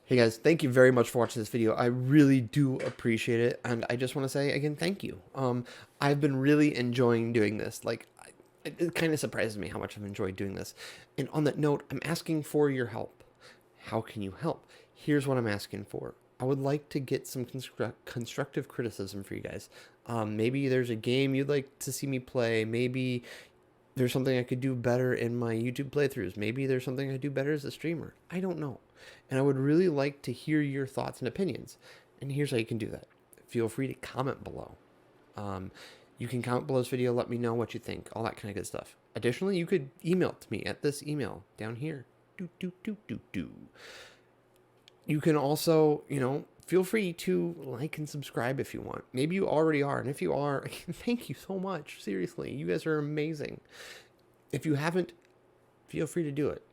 Hey guys, thank you very much for watching this video. I really do appreciate it, and I just want to say again, thank you. I've been really enjoying doing this. It kind of surprises me how much I've enjoyed doing this. And on that note, I'm asking for your help. How can you help? Here's what I'm asking for. I would like to get some constructive criticism for you guys. Maybe there's a game you'd like to see me play. Maybe there's something I could do better in my YouTube playthroughs. Maybe there's something I do better as a streamer. I don't know. And I would really like to hear your thoughts and opinions. And here's how you can do that. Feel free to comment below. You can comment below this video, let me know what you think, all that kind of good stuff. Additionally, you could email it to me at this email down here. You can also, feel free to like and subscribe if you want. Maybe you already are, and if you are, thank you so much. Seriously, you guys are amazing. If you haven't, feel free to do it.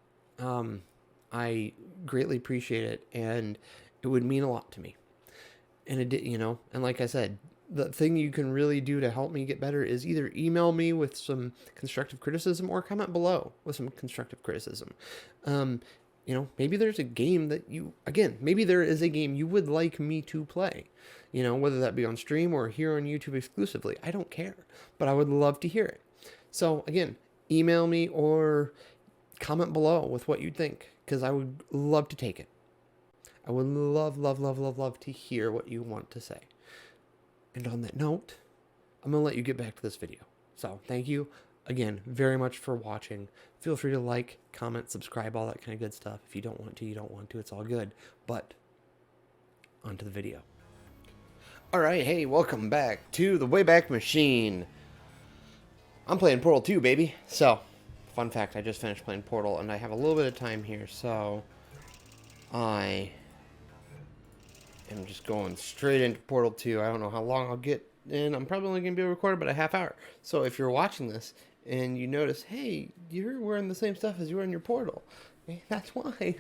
I greatly appreciate it, and it would mean a lot to me. And it did, and like I said, the thing you can really do to help me get better is either email me with some constructive criticism or comment below with some constructive criticism. Maybe there's a game that maybe there is a game you would like me to play, whether that be on stream or here on YouTube exclusively. I don't care, but I would love to hear it. So again, email me or comment below with what you think, because I would love to take it. I would love to hear what you want to say. And on that note, I'm going to let you get back to this video. So thank you again very much for watching. Feel free to like, comment, subscribe, all that kind of good stuff. If you don't want to, you don't want to. It's all good. But onto the video. All right, hey, welcome back to the Wayback Machine. I'm playing Portal 2, baby. So, fun fact, I just finished playing Portal, and I have a little bit of time here, so I am just going straight into Portal 2. I don't know how long I'll get in. I'm probably only going to be able to record about a half hour. So if you're watching this and you notice, hey, you're wearing the same stuff as you were in your Portal, that's why.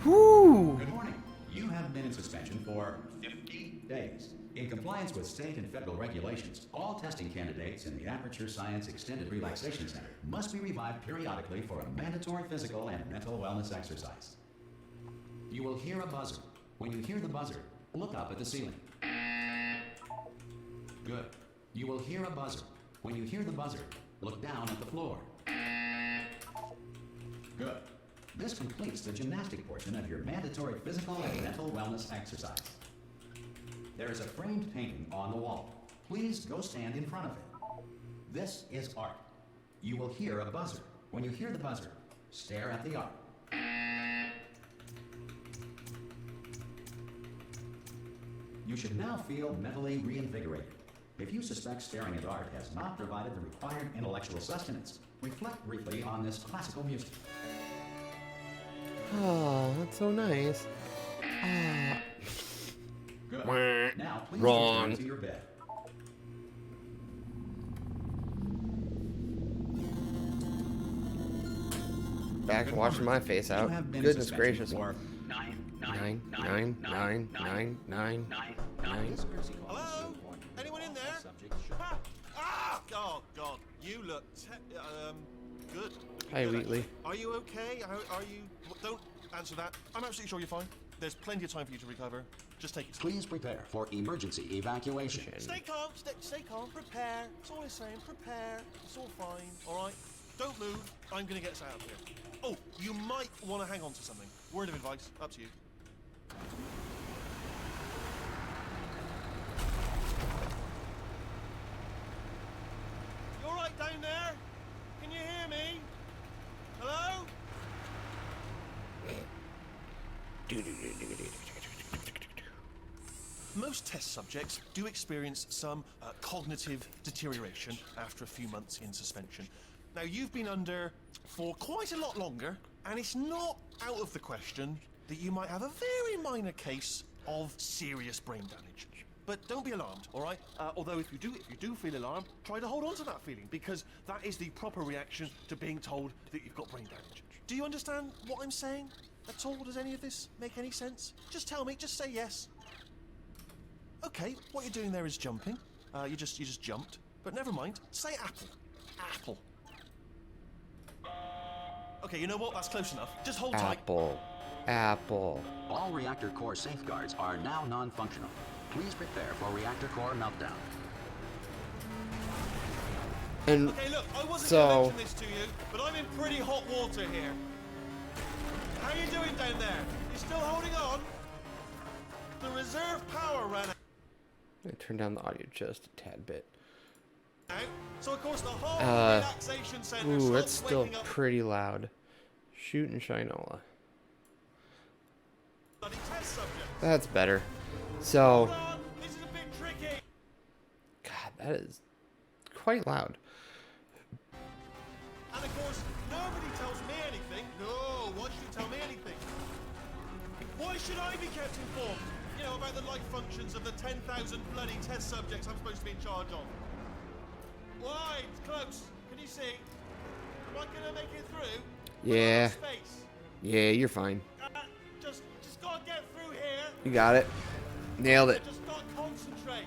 Whew. Good morning. You have been in suspension for 50 days. In compliance with state and federal regulations, all testing candidates in the Aperture Science Extended Relaxation Center must be revived periodically for a mandatory physical and mental wellness exercise. You will hear a buzzer. When you hear the buzzer, look up at the ceiling. Good. You will hear a buzzer. When you hear the buzzer, look down at the floor. Good. This completes the gymnastic portion of your mandatory physical and mental wellness exercise. There is a framed painting on the wall. Please go stand in front of it. This is art. You will hear a buzzer. When you hear the buzzer, stare at the art. You should now feel mentally reinvigorated. If you suspect staring at art has not provided the required intellectual sustenance, reflect briefly on this classical music. Oh, that's so nice. Good. Now, please Wrong. return to your bed. Back to washing my face out. You have been in Goodness suspension gracious. for Nine. Hello? Anyone in there? Oh, God. You look good. Hi, Wheatley. Are you okay? Are you... Don't answer that. I'm absolutely sure you're fine. There's plenty of time for you to recover. Just take it slow. Please prepare for emergency evacuation. Stay calm. Stay calm. Prepare. It's all I'm saying. Prepare. It's all fine. All right? Don't move. I'm going to get us out of here. Oh, you might want to hang on to something. Word of advice. Up to you. You all right down there? Can you hear me? Hello? Most test subjects do experience some cognitive deterioration after a few months in suspension. Now, you've been under for quite a lot longer, and it's not out of the question that you might have a very minor case of serious brain damage. But don't be alarmed, all right? Although if you do feel alarmed, try to hold on to that feeling, because that is the proper reaction to being told that you've got brain damage. Do you understand what I'm saying at all? Does any of this make any sense? Just tell me, just say yes. Okay, what you're doing there is jumping. You just jumped. But never mind, say apple. Apple. Okay, you know what? That's close enough. Just hold tight. Apple. Apple. All reactor core safeguards are now non-functional. Please prepare for reactor core meltdown. And Okay, look, I wasn't so- going to mention this to you, but I'm in pretty hot water here. How you doing down there? You still holding on? The reserve power ran I turned down the audio just a tad bit. out, so of course the whole relaxation center Ooh, that's stops still waking up pretty loud. Shooting Shinola. bloody test subjects. That's better. Hold So, on, this is a bit tricky. God, that is quite loud. And of course, nobody tells me anything. No, why should you tell me anything? Why should I be kept informed? You know, about the life functions of the 10,000 bloody test subjects I'm supposed to be in charge of. Why? It's close. Can you see? Am I gonna make it through? Yeah. Space. Yeah, you're fine. Just gotta get through here. You got it. Nailed it. Just gotta concentrate.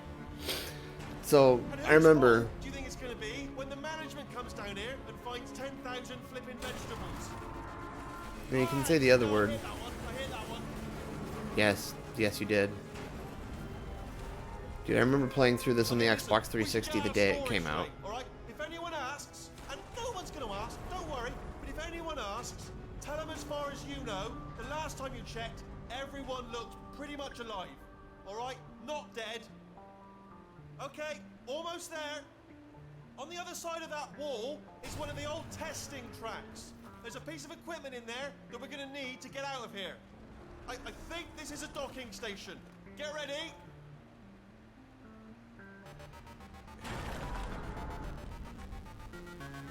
So, And I whose remember. fault do you think it's gonna be when the management comes down here and finds 10,000 flipping vegetables? I mean, you can say the other word. I hear that one. I hear that one. Yes. Yes, you did. Dude, I remember playing through this on the Listen, Xbox 360 the day it came out. Alright? If anyone asks, and no one's gonna ask, don't worry, but if anyone asks, tell them as far as you know, the last time you checked, everyone looked pretty much alive. Alright? Not dead. Okay, almost there. On the other side of that wall is one of the old testing tracks. There's a piece of equipment in there that we're gonna need to get out of here. I think this is a docking station. Get ready.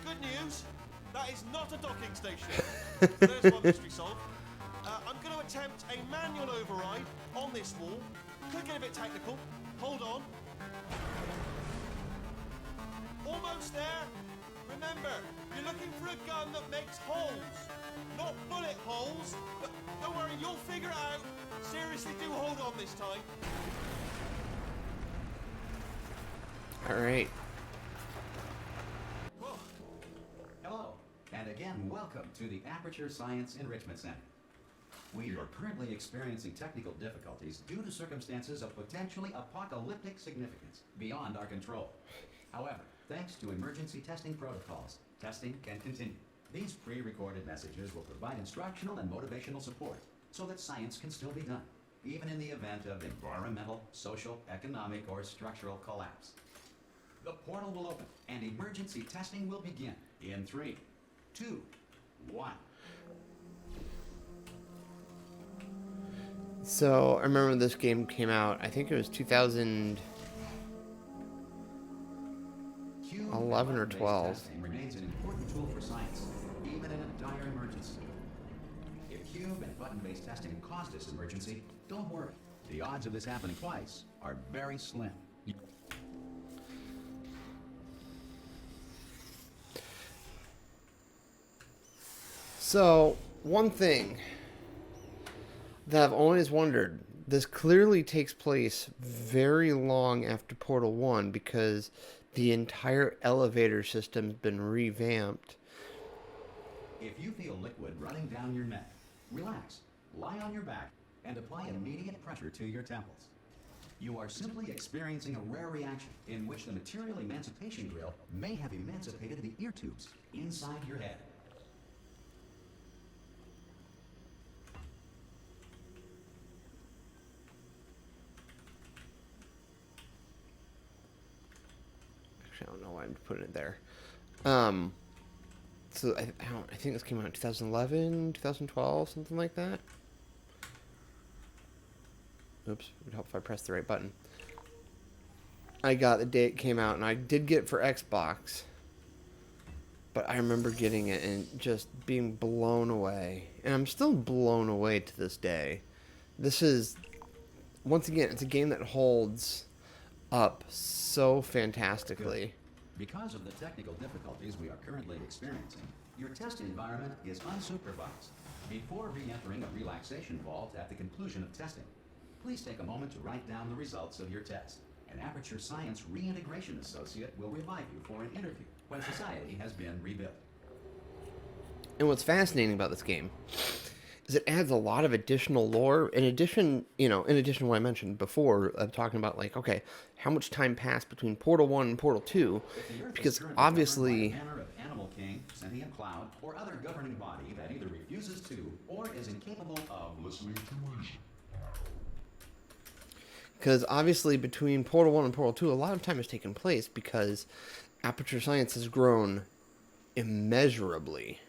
Good news, that is not a docking station. There's one mystery solved. I'm going to attempt a manual override on this wall. Could get a bit technical. Hold on. Almost there. Remember, you're looking for a gun that makes holes. Not bullet holes, but don't worry, you'll figure it out. Seriously, do hold on this time. Alright. Whoa. Hello, and again, welcome to the Aperture Science Enrichment Center. We are currently experiencing technical difficulties due to circumstances of potentially apocalyptic significance beyond our control. However, thanks to emergency testing protocols, testing can continue. These pre-recorded messages will provide instructional and motivational support so that science can still be done, even in the event of environmental, social, economic, or structural collapse. The portal will open, and emergency testing will begin in 3, 2, 1. So, I remember when this game came out. I think it was 2011 or 12. Testing remains an important tool for science, even in a dire emergency. If cube and button-based testing caused this emergency, don't worry. The odds of this happening twice are very slim. So, one thing that I've always wondered, this clearly takes place very long after Portal 1 because the entire elevator system's been revamped. If you feel liquid running down your neck, relax, lie on your back, and apply immediate pressure to your temples. You are simply experiencing a rare reaction in which the material emancipation grill may have emancipated the ear tubes inside your head. Actually, I don't know why I'm putting it there. So I think this came out in 2011, 2012, something like that. Oops, it would help if I pressed the right button. I got the day it came out, and I did get it for Xbox. But I remember getting it and just being blown away. And I'm still blown away to this day. This is, once again, it's a game that holds up so fantastically. Because of the technical difficulties we are currently experiencing, your test environment is unsupervised. Before re-entering a relaxation vault at the conclusion of testing, please take a moment to write down the results of your test. An Aperture Science Reintegration Associate will revive you for an interview when society has been rebuilt. And what's fascinating about this game is it adds a lot of additional lore. In addition, in addition to what I mentioned before, of talking about like, okay, how much time passed between Portal 1 and Portal 2? Because obviously, manner of animal king, sentient cloud, or other governing body that either refuses to or is incapable of listening to reason. Because obviously, between Portal 1 and Portal 2, a lot of time has taken place because Aperture Science has grown immeasurably.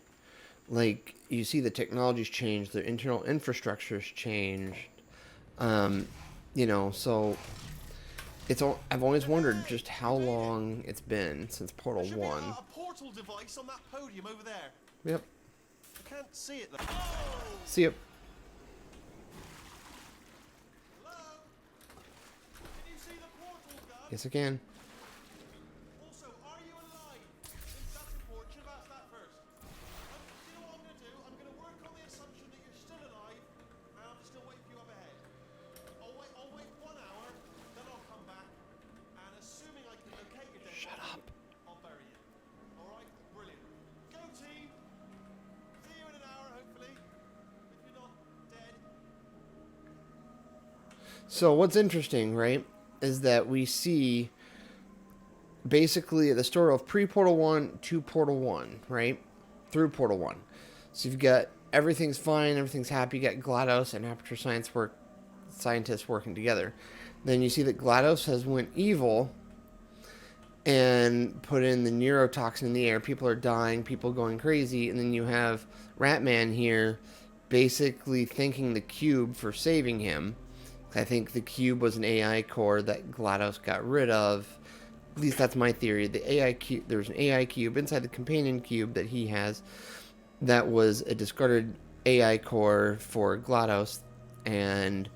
Like, you see the technology's changed, the internal infrastructure's changed. So I've always wondered just how long it's been since Portal Should 1. be a portal device on that podium over there. Yep. I can't see it though. See ya. Hello? Can you see the portal gun? Yes, I can. Also, are you alive? Since that's important, should have asked that first. You know what I'm going to do? I'm going to work on the assumption that you're still alive, and I'll still wait for you up ahead. I'll wait 1 hour, then I'll come back, and assuming I can locate your dead Shut body, up. I'll bury you. Alright? Brilliant. Go team! See you in an hour, hopefully. If you're not dead. So what's interesting, right, is that we see basically the story of pre-Portal 1 to Portal 1, right? Through Portal 1. So you've got everything's fine, everything's happy. You got GLaDOS and Aperture scientists working together. Then you see that GLaDOS has went evil and put in the neurotoxin in the air. People are dying, people going crazy, and then you have Ratman here basically thanking the Cube for saving him. I think the Cube was an AI core that GLaDOS got rid of. At least that's my theory. The AI cube, there's an AI cube inside the companion cube that he has that was a discarded AI core for GLaDOS, and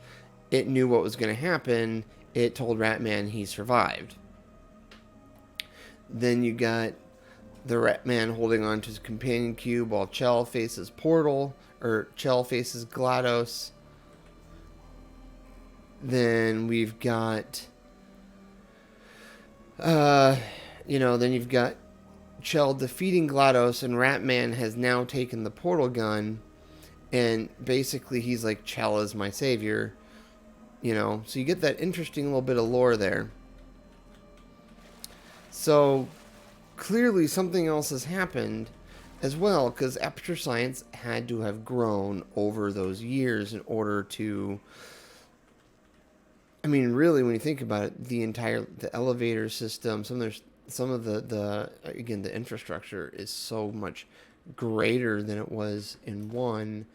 it knew what was going to happen. It told Ratman he survived. Then you got the Ratman holding on to his companion cube while Chell faces GLaDOS. Then we've got, then you've got Chell defeating GLaDOS, and Ratman has now taken the portal gun, and basically he's like, Chell is my savior, so you get that interesting little bit of lore there. So clearly something else has happened as well, because Aperture Science had to have grown over those years in order to, really, when you think about it, the elevator system, some of the infrastructure is so much greater than it was in 1.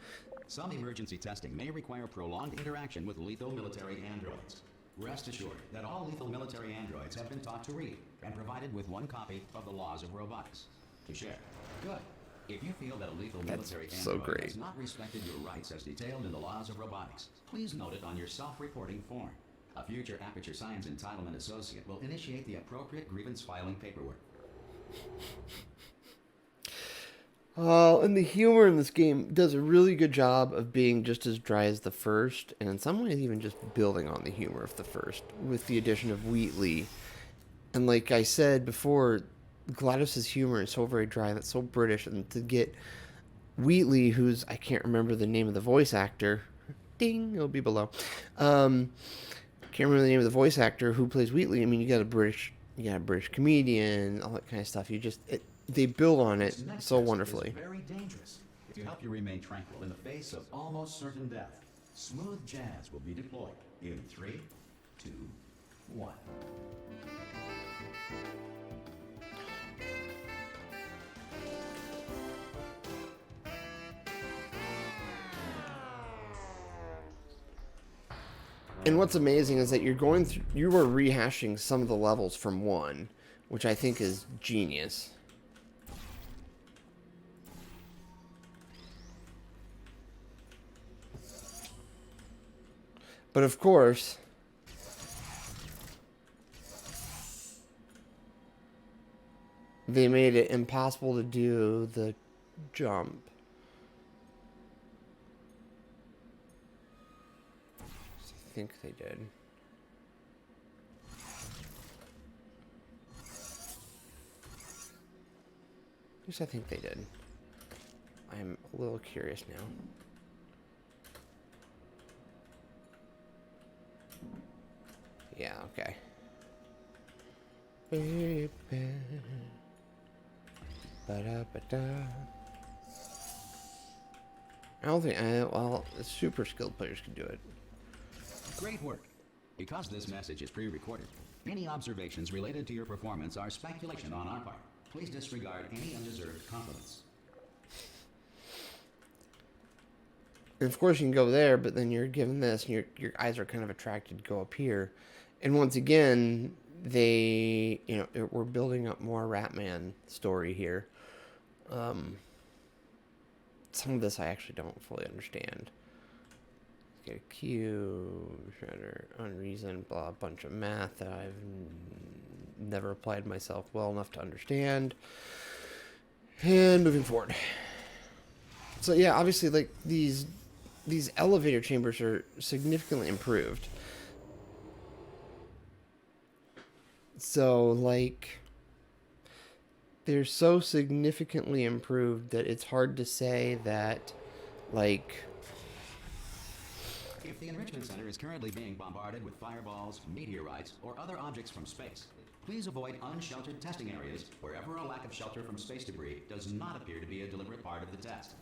Some emergency testing may require prolonged interaction with lethal military androids. Rest assured that all lethal military androids have been taught to read and provided with 1 copy of the Laws of Robotics to share. Good. If you feel that a lethal military android has not respected your rights as detailed in the Laws of Robotics, please note it on your self-reporting form. A future Aperture Science Entitlement Associate will initiate the appropriate grievance filing paperwork. And the humor in this game does a really good job of being just as dry as the first, and in some ways even just building on the humor of the first, with the addition of Wheatley. And like I said before, GLaDOS's humor is so very dry, that's so British, and to get Wheatley, who's, I can't remember the name of the voice actor, ding, it'll be below, can't remember the name of the voice actor who plays Wheatley. You got a British comedian, all that kind of stuff. They build on it so wonderfully. Is very dangerous. To help you remain tranquil in the face of almost certain death, smooth jazz will be deployed in 3, 2, 1. And what's amazing is that you are rehashing some of the levels from 1, which I think is genius. But of course, they made it impossible to do the jump. I think they did. At least I think they did. I'm a little curious now. Yeah, okay. I don't think, well, super skilled players could do it. Great work. Because this message is pre-recorded, any observations related to your performance are speculation on our part. Please disregard any undeserved compliments. And of course you can go there, but then you're given this, and your eyes are kind of attracted to go up here. And once again, we're building up more Ratman story here. Some of this I actually don't fully understand. Get a Q, Shredder, Unreason, blah, bunch of math that I've never applied myself well enough to understand. And moving forward. So yeah, obviously, like, these elevator chambers are significantly improved. So, like, they're so significantly improved that it's hard to say that, like... If the Enrichment Center is currently being bombarded with fireballs, meteorites, or other objects from space, please avoid unsheltered testing areas wherever a lack of shelter from space debris does not appear to be a deliberate part of the test.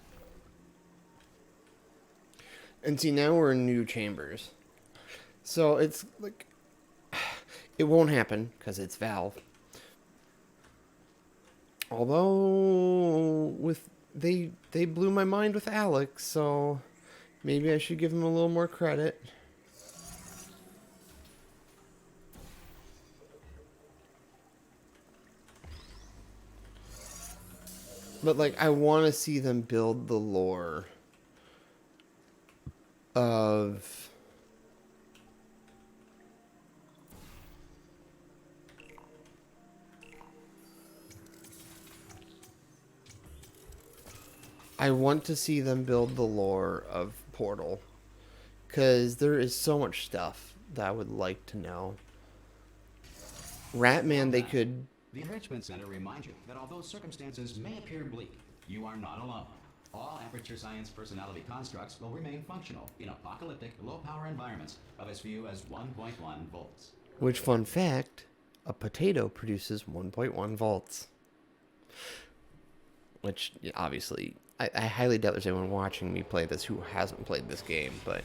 And see, now we're in new chambers. So it's like... It won't happen, because it's Valve. Although, they blew my mind with Alex, so maybe I should give them a little more credit. But, like, I want to see them build the lore of... I want to see them build the lore of Portal. Because there is so much stuff that I would like to know. Ratman, they could... The Enrichment Center reminds you that although circumstances may appear bleak, you are not alone. All Aperture Science personality constructs will remain functional in apocalyptic, low-power environments of as few as 1.1 volts. Which, fun fact, a potato produces 1.1 volts. Which, obviously, I highly doubt there's anyone watching me play this who hasn't played this game, but...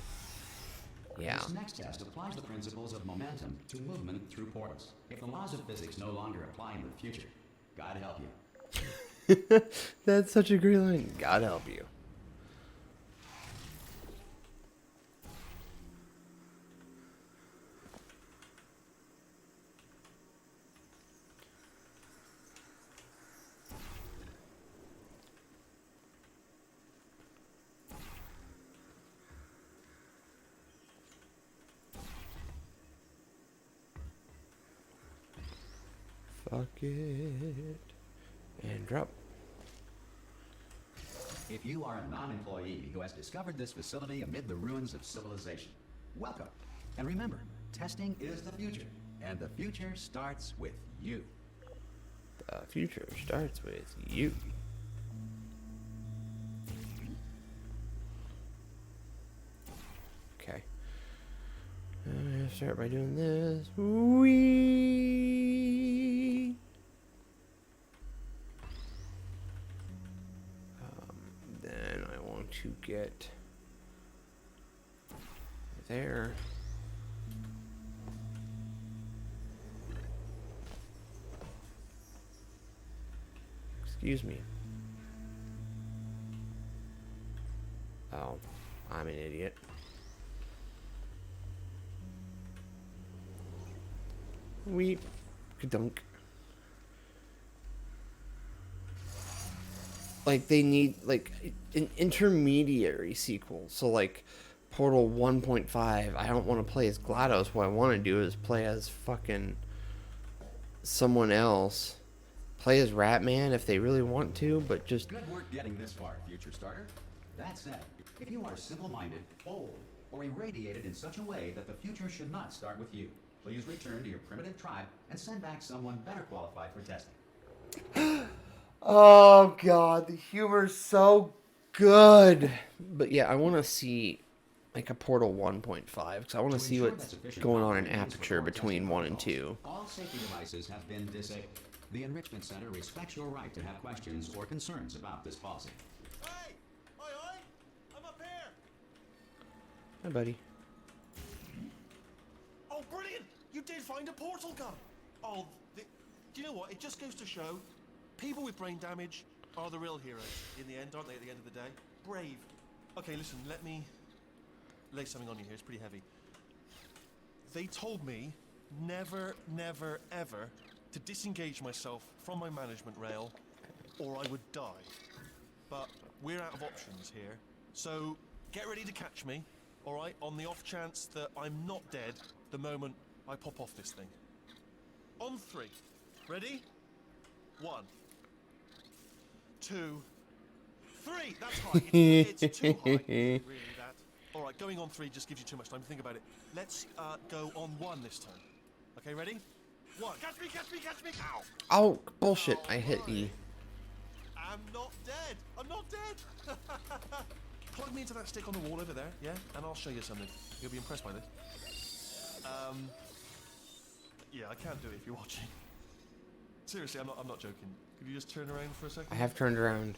Yeah. This next test applies the principles of momentum to movement through portals. If the laws of physics no longer apply in the future, God help you. That's such a great line. God help you. Fuck it. And drop. If you are a non-employee who has discovered this facility amid the ruins of civilization, welcome. And remember, testing is the future, and the future starts with you. The future starts with you. Okay. I'm gonna start by doing this. Whee! Then I want to get there. Excuse me. Oh, I'm an idiot. Weep. Dunk. Like, they need, like, an intermediary sequel. So, like, Portal 1.5, I don't want to play as GLaDOS. What I want to do is play as fucking someone else. Play as Ratman if they really want to, but just... Good work getting this far, future starter. That said, if you are simple-minded, old, or irradiated in such a way that the future should not start with you, please return to your primitive tribe and send back someone better qualified for testing. Oh, God, the humor's so good. But yeah, I want to see like a Portal 1.5 because I want to see ensure what's that sufficient going on power in is used for Aperture core between testing 1 and protocols, 2. all safety devices have been disabled. The Enrichment Center respects your right to have questions or concerns about this policy. Hey! Oi, oi! I'm up here! Hi, buddy. Oh, brilliant! You did find a portal gun! Oh, do you know what? It just goes to show people with brain damage are the real heroes in the end, aren't they, at the end of the day? Brave. Okay, listen, let me lay something on you here. It's pretty heavy. They told me never, never, ever to disengage myself from my management rail or I would die. But we're out of options here. So get ready to catch me, all right, on the off chance that I'm not dead the moment I pop off this thing. On 3. Ready? 1, 2, 3. That's high. It's too high. Really, that. All right, going on 3 just gives you too much time to think about it. Let's go on 1 this time. Okay, ready? 1. Catch me, catch me, catch me. Ow. Oh, bullshit. I hit E. I'm not dead. I'm not dead. Plug me into that stick on the wall over there, yeah? And I'll show you something. You'll be impressed by this. Yeah, I can't do it if you're watching. Seriously, I'm not joking. Could you just turn around for a second? I have turned around.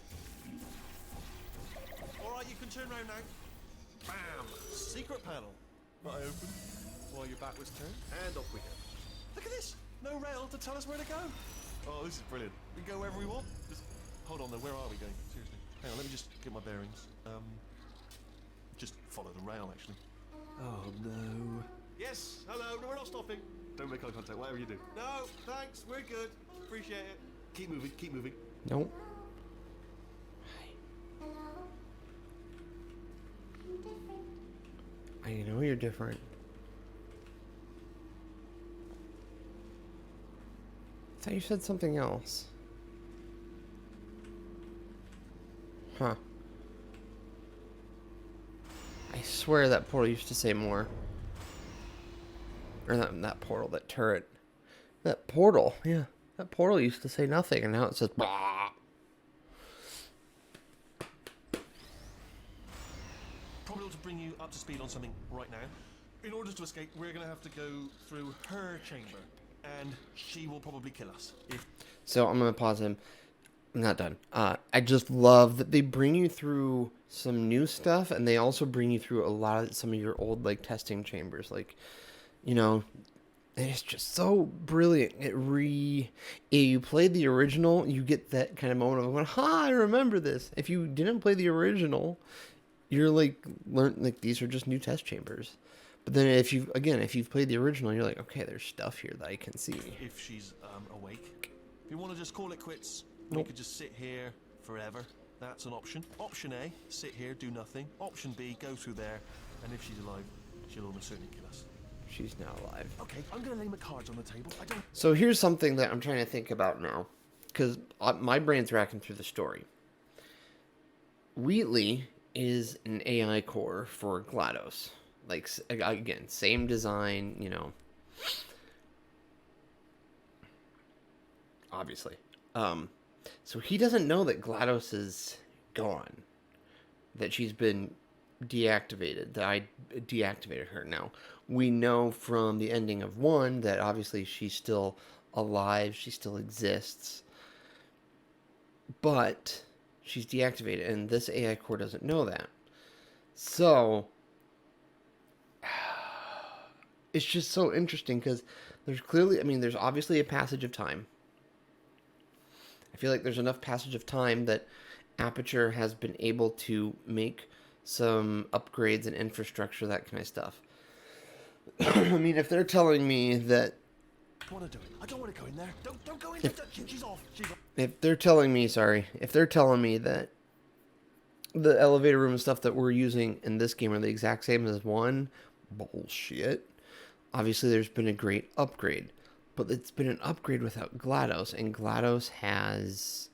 Alright, you can turn around now. Bam! Secret panel. That I opened while your back was turned. And off we go. Look at this! No rail to tell us where to go. Oh, this is brilliant. We can go wherever we want. Just hold on though, where are we going? Seriously. Hang on, let me just get my bearings. Just follow the rail actually. Oh no. Yes, hello, no, we're not stopping. Don't make eye contact, whatever you do. No, thanks, we're good. Appreciate it. Keep moving, keep moving. Nope. I know you're different. I thought you said something else. Huh. I swear that portal used to say more. Or not that portal, that turret. That portal, yeah. That portal used to say nothing, and now it says bah. Probably ought to bring you up to speed on something right now. In order to escape, we're going to have to go through her chamber, and she will probably kill us. So I'm gonna pause him. I'm not done. I just love that they bring you through some new stuff, and they also bring you through a lot of some of your old like testing chambers. Like, you know, it's just so brilliant. If you played the original, you get that kind of moment of going, "Ha! I remember this." If you didn't play the original, you're like these are just new test chambers. But then if you've played the original, you're like, okay, there's stuff here that I can see. If she's awake. If you want to just call it quits, we Nope. could just sit here forever. That's an option. Option A, sit here, do nothing. Option B, go through there, and if she's alive, she'll almost certainly kill us. She's now alive. Okay, I'm going to lay my cards on the table. I don't... So here's something that I'm trying to think about now, because my brain's racking through the story. Wheatley is an AI core for GLaDOS. Like, again, same design, you know. Obviously. So he doesn't know that GLaDOS is gone. That she's been deactivated. That I deactivated her. Now, we know from the ending of 1 that obviously she's still alive. She still exists. But she's deactivated, and this AI core doesn't know that. So it's just so interesting because there's obviously a passage of time. I feel like there's enough passage of time that Aperture has been able to make some upgrades and infrastructure, that kind of stuff. I mean, if they're telling me that... I want to do it. I don't want to go in there. Don't go in there. She's off. She's off. If they're telling me that the elevator room and stuff that we're using in this game are the exact same as 1, bullshit. Obviously, there's been a great upgrade. But it's been an upgrade without GLaDOS, and GLaDOS has,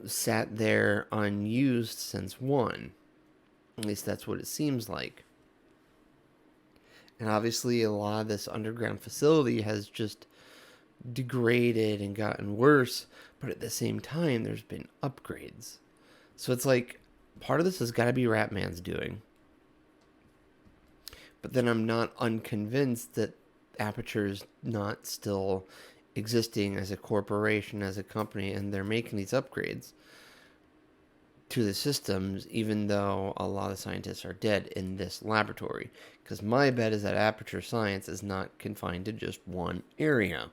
sat there unused since 1. At least that's what it seems like. And obviously, a lot of this underground facility has just degraded and gotten worse, but at the same time, there's been upgrades. So it's like, part of this has got to be Ratman's doing. But then I'm not unconvinced that Aperture's not still existing as a corporation, as a company, and they're making these upgrades to the systems, even though a lot of scientists are dead in this laboratory. Because my bet is that Aperture Science is not confined to just one area.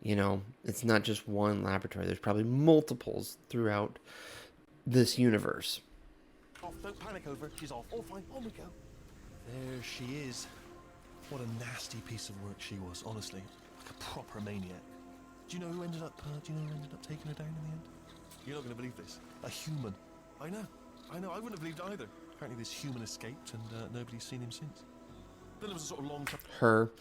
You know, it's not just one laboratory. There's probably multiples throughout this universe. Off, don't panic over. She's off. All fine. On we go. There she is. What a nasty piece of work she was, honestly. Like a proper maniac. Do you know who ended up taking her down in the end? You're not going to believe this. A human. I know. I wouldn't have believed either. Apparently this human escaped and nobody's seen him since. Then there was a sort of long... Her.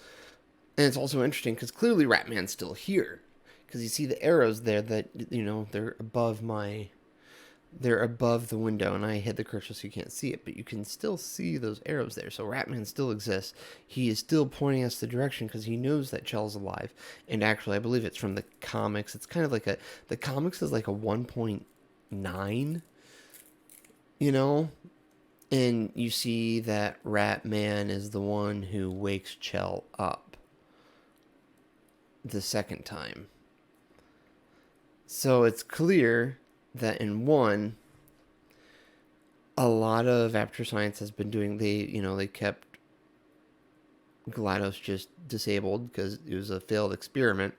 And it's also interesting because clearly Ratman's still here. Because you see the arrows there that, you know, they're above the window, and I hid the cursor so you can't see it, but you can still see those arrows there. So Ratman still exists. He is still pointing us the direction because he knows that Chell's alive. And actually, I believe it's from the comics. It's kind of like the comics is like a 1.9, you know? And you see that Ratman is the one who wakes Chell up the second time. So it's clear that in one, a lot of Aperture Science has been doing, they kept GLaDOS just disabled because it was a failed experiment,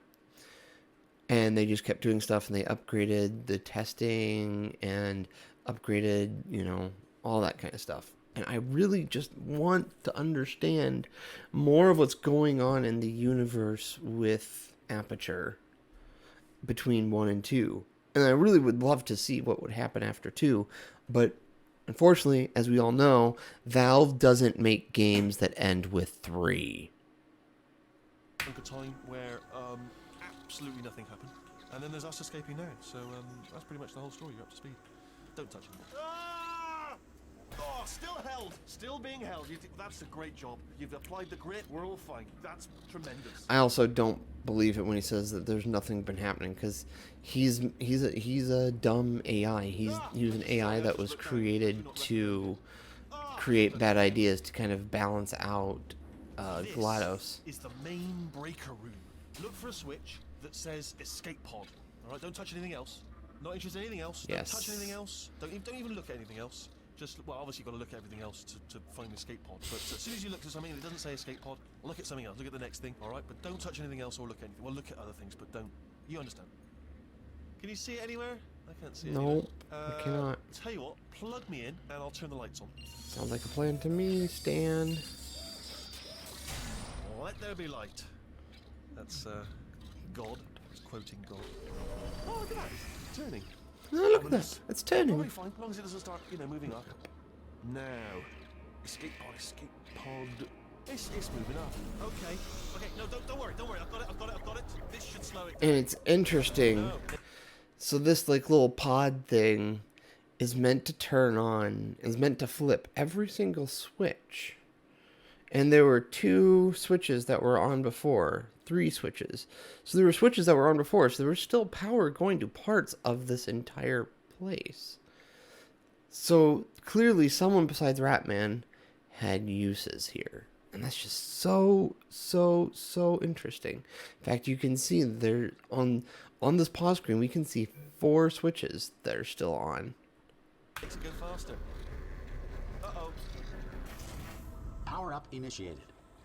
and they just kept doing stuff, and they upgraded the testing and upgraded, all that kind of stuff. And I really just want to understand more of what's going on in the universe with Aperture between 1 and 2. And I really would love to see what would happen after 2. But unfortunately, as we all know, Valve doesn't make games that end with 3. A time where absolutely nothing happened. And then there's us escaping now. So that's pretty much the whole story. You're up to speed. Don't touch it. Oh, still held. Still being held. That's a great job. You've applied the grit. We're all fine. That's tremendous. I also don't believe it when he says that there's nothing been happening, because he's a dumb AI. He was an AI that was created to create bad ideas to kind of balance out GLaDOS. Is the main breaker room. Look for a switch that says escape pod. All right, don't touch anything else. Not interested in anything else. Yes. Don't touch anything else. Don't even look at anything else. Just, well, obviously you've got to look at everything else to find the escape pod. But as soon as you look at something and it doesn't say escape pod, look at something else. Look at the next thing, all right? But don't touch anything else or look at anything. Well, look at other things, but don't. You understand? Can you see it anywhere? I can't see it. Nope, I cannot. Tell you what, plug me in and I'll turn the lights on. Sounds like a plan to me, Stan. Let there be light. That's God. He's quoting God. Oh, look at that. It's turning. Oh, look at that. It's turning. Alright, fine. As long as it doesn't start, moving up. Now. Escape pod. It's moving up. Okay. No, don't worry. I've got it. This should slow it down. And it's interesting. So this little pod thing is meant to turn on, is meant to flip every single switch. And there were 2 switches that were on before. 3 switches. So there were switches that were on before, so there was still power going to parts of this entire place. So clearly someone besides Ratman had uses here. And that's just so interesting. In fact, you can see there on this pause screen, we can see 4 switches that are still on. Let's go faster. Uh-oh. Power up initiated.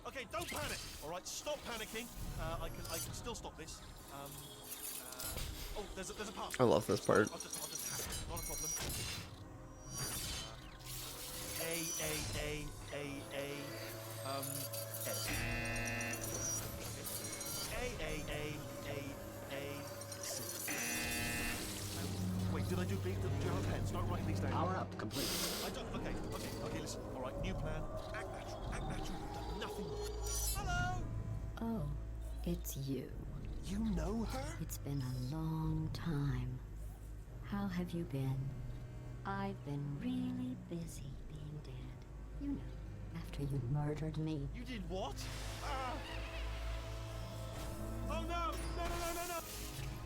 Okay, don't panic. All right, stop panicking. I can still stop this. Oh, there's a path. I love this part. I'll just have it. Not a problem. Wait, did I do big? Do you have a pen? Start writing these down. Power up complete. Okay, listen. All right, new plan. Act natural. You've done nothing wrong. Hello? Oh, it's you. You know her? It's been a long time. How have you been? I've been really busy being dead. You know, after you murdered me. You did what? Oh no! No!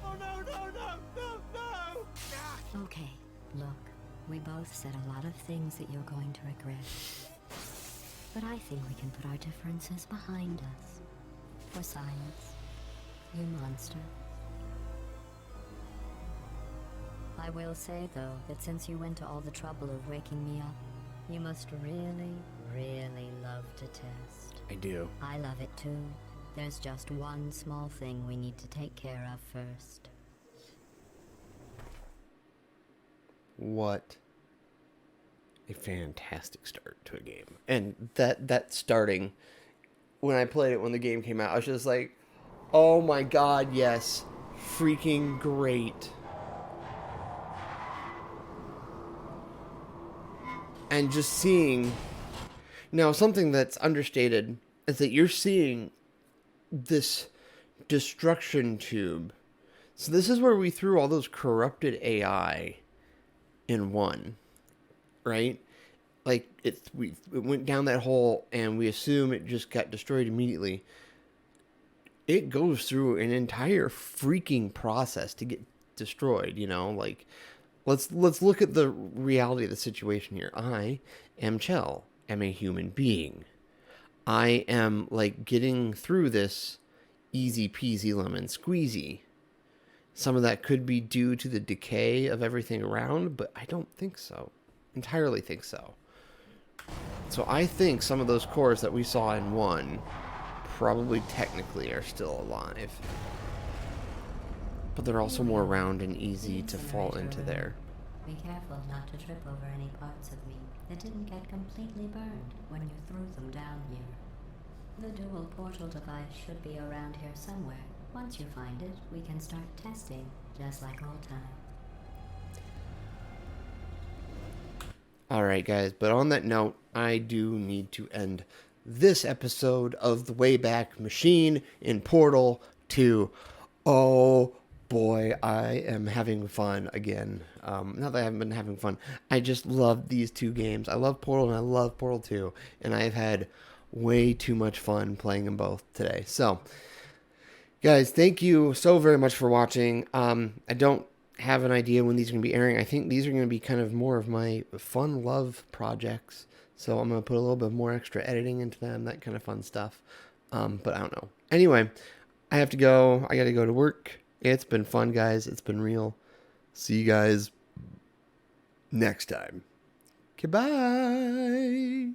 Oh no! Ah! Okay, look, We both said a lot of things that you're going to regret. But I think we can put our differences behind us. For science, you monster. I will say, though, that since you went to all the trouble of waking me up, you must really, really love to test. I do. I love it too. There's just one small thing we need to take care of first. What a fantastic start to a game. And that starting, when I played it when the game came out, I was just like, oh my god, yes. Freaking great. And just seeing... Now, something that's understated is that you're seeing this destruction tube. So this is where we threw all those corrupted AI in one, right? Like, it went down that hole, and we assume it just got destroyed immediately. It goes through an entire freaking process to get destroyed, you know? Like, let's look at the reality of the situation here. I am Chell, am a human being. I am, like, getting through this easy peasy lemon squeezy. Some of that could be due to the decay of everything around, but I don't think so. Entirely think so. So I think some of those cores that we saw in 1 probably technically are still alive. But they're also more round and easy to fall into there. Be careful not to trip over any parts of me that didn't get completely burned when you threw them down here. The dual portal device should be around here somewhere. Once you find it, we can start testing, just like old times. Alright guys, but on that note, I do need to end this episode of the Wayback Machine in Portal 2. Oh boy, I am having fun again. Not that I haven't been having fun. I just love these two games. I love Portal and I love Portal 2. And I've had way too much fun playing them both today. So, guys, thank you so very much for watching. I don't have an idea when these are going to be airing. I think these are going to be kind of more of my fun love projects. So I'm going to put a little bit more extra editing into them, that kind of fun stuff. But I don't know. Anyway, I have to go. I got to go to work. It's been fun, guys. It's been real. See you guys next time. Goodbye.